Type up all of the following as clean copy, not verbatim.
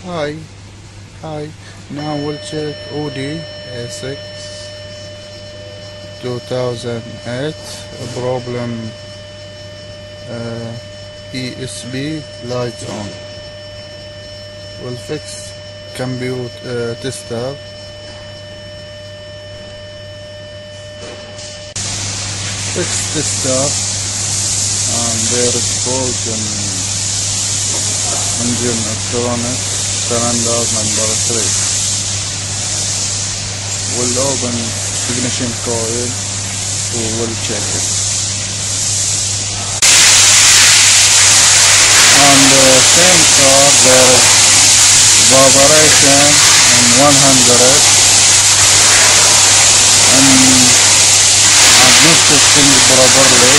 Hi, hi. Now we'll check Audi A6 2008. Problem ESP lights on. We'll fix computer tester. Fix tester, and there is fault in engine electronics cylinder number 3. We'll open ignition coil, we will check it. On the same car there is vibration in 100, and adjusted things properly.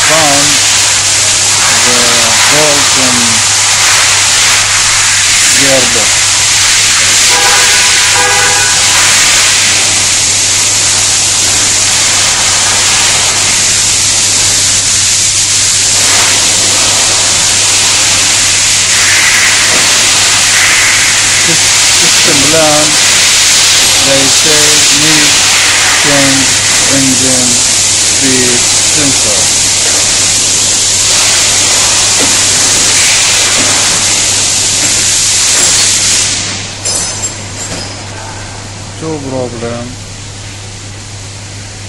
Found the fault in gearbox. System plan, they say need change engine speed sensor. Two problem,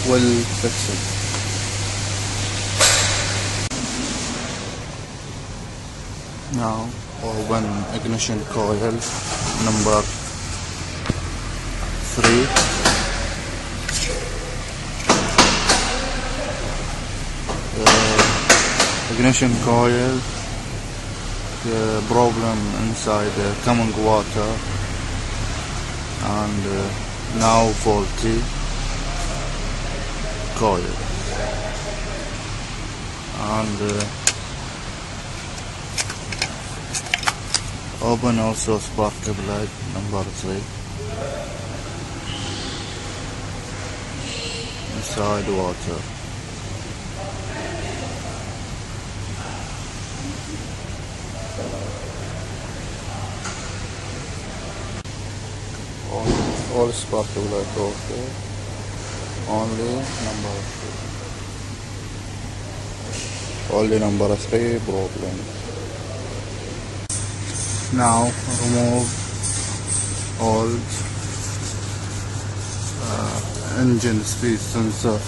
will fix it. Now open ignition coil number 3. Ignition coil, the problem inside the coming water, and now faulty coil, and open also spark plug number 3 inside water. All spark plug okay, only number 3 problem. Now remove all engine speed sensor.